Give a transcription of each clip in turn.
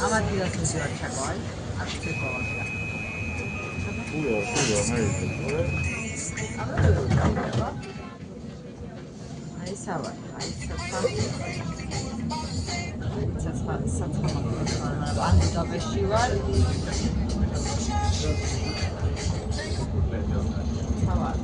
Ama biraz mısır çakoy. Açık olacak. Buyur, hayır. Ay sava, ay satma. Anne da beşi var. Tamam.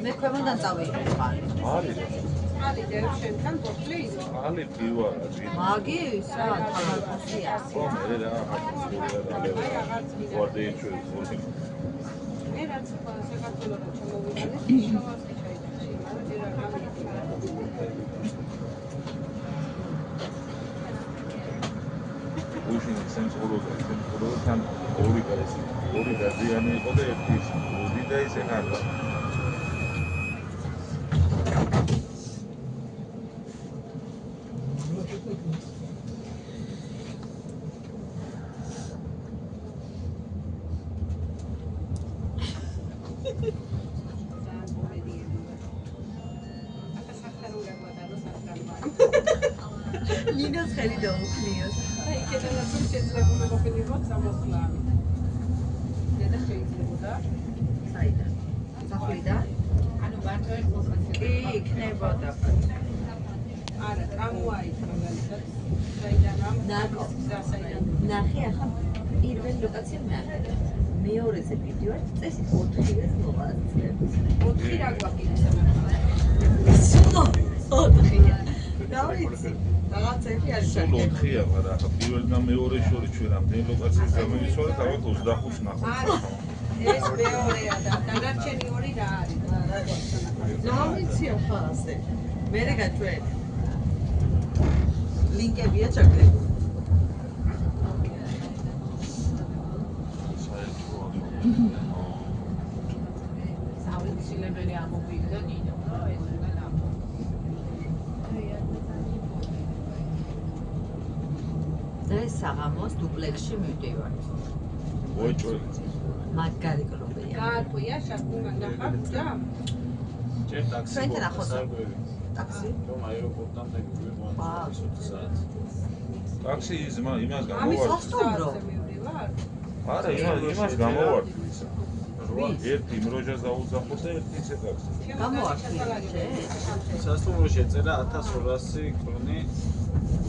მე ქვემოდან წავიღე ხარი. არის. არის და შენთან პორტლეი. არის პივარა. მაგის რა თამაშია. მე რა ახლა მე რაც საქართველოს ჩამოვიდე, შევასწრე ჩაიდაში, მაგრამ ჯერ არ უშინი სენსოროდან ორი გაზიანი იყო და ერთი უდი და ის ეხარდა. ნინოს ხელი დაუხნიოს. აი, კედელას შეიძლება მოხდიყოთ სამოსლავი. და შეიძლება. საიდან? სახლიდან? ანუ მარტო ერთ მოსახლეობას. კი, იქნებოდა. არა, ტრამვაით მაგალითად. საიდან ამ გზასაიდან. ნახე ახლა პირველ ლოკაცია მე ახლა. მეორეზე ვიდეოით წესი 4-ს მოვაწევს. 4 რა გვაქვს სამართლა. 4-ია. დავიცი. რაღაცები არ შეიძლება. 4-ია, მაგრამ ახლა პირველ და მეორე შორის ჩვენ რამდენი ლოკაციას გამივიცვალეთ, ალბათ 25-ს ნახავთ. ეს მეორეა და დანარჩენი ორი რა არის? დავიცი ახლა ასე. მერე გაჩვენ. ლინკებია ჩაგდებული. საუცხლებელი ამოვიდა ნინო და ეს უნდა ამო. ეს საღამოს დუპლექსში მივდივართ. ოჭველი. მაგარი კლუბია. გაარკვია შაკუმან ნახავთ და ჯერ ტაქსი. ჩვენთან ახლოსა. ტაქსი? რომ აეროპორტთან დაგვიმოვიდა 20 საათი. ტაქსი იმას ამის გამოვარდა. ვასტუმრო. მივდივარ. არა, იმას გამოვარდა. ერთი იმროჟას დაუძახო და ერთი ისე ტაქსი. გამოვარდა. სასტუმროში ეწერა 1200 კრონი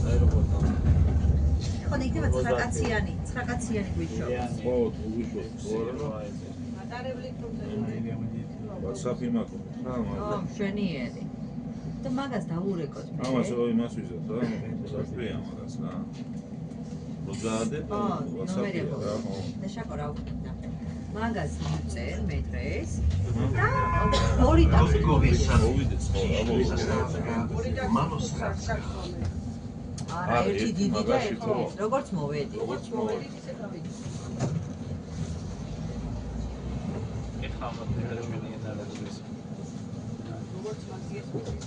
აეროპორტთან. ხო, იქნება 9 კაციანი გვიშო. ხო, უგუშო. მატარებლით რომ WhatsApp იმაკო. ო, მშვენიერი. და მაგას დაურეკოთ მე. ამას რო იმას ვიზოთ რა, საფრია მაგას რა. როდადებ ნომერი WhatsApp-ია რა, ხო. და შაკო რა ვქნა. მაგას მიწერ მე დღეს. და ორი ტაქსი მოვიდეთ ხო, არა, ერთი დიდი და ერთი როგორც მოვედი. როგორც მოვედით ისე გავიდი. ეხლა ამ დღეებში ენერგიის როგორც მაგიეს მიწის.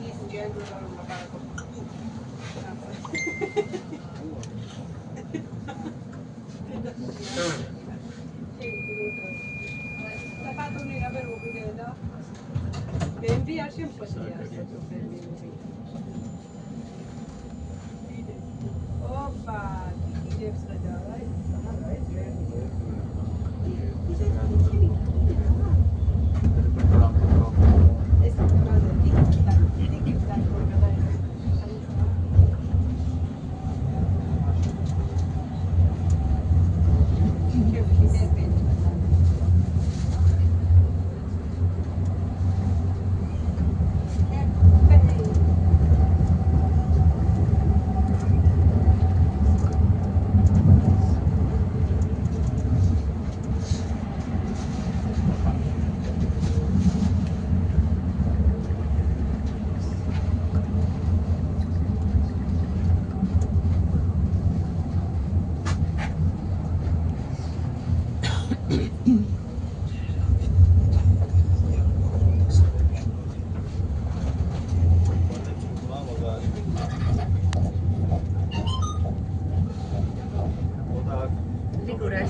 ის ჯერჯერობით რომ მაგარაკო. და პატრონი რა ვერ მოვიდეოდა. ბემბი არ შემწყვეტია. ოპა, კიდევ ხედა რა.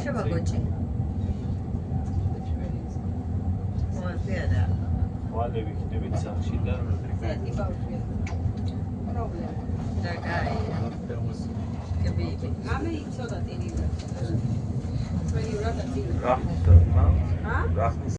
შევაგოჭი. მოასწია. ვალები ხდებით სახში და ზეთი ბავშვია. პრობლემა. და კაი. კები. ამე იცოდა ტინი. ჩვენი ვრატა ტინი. რა ხმის? ჰა? რა ხმის?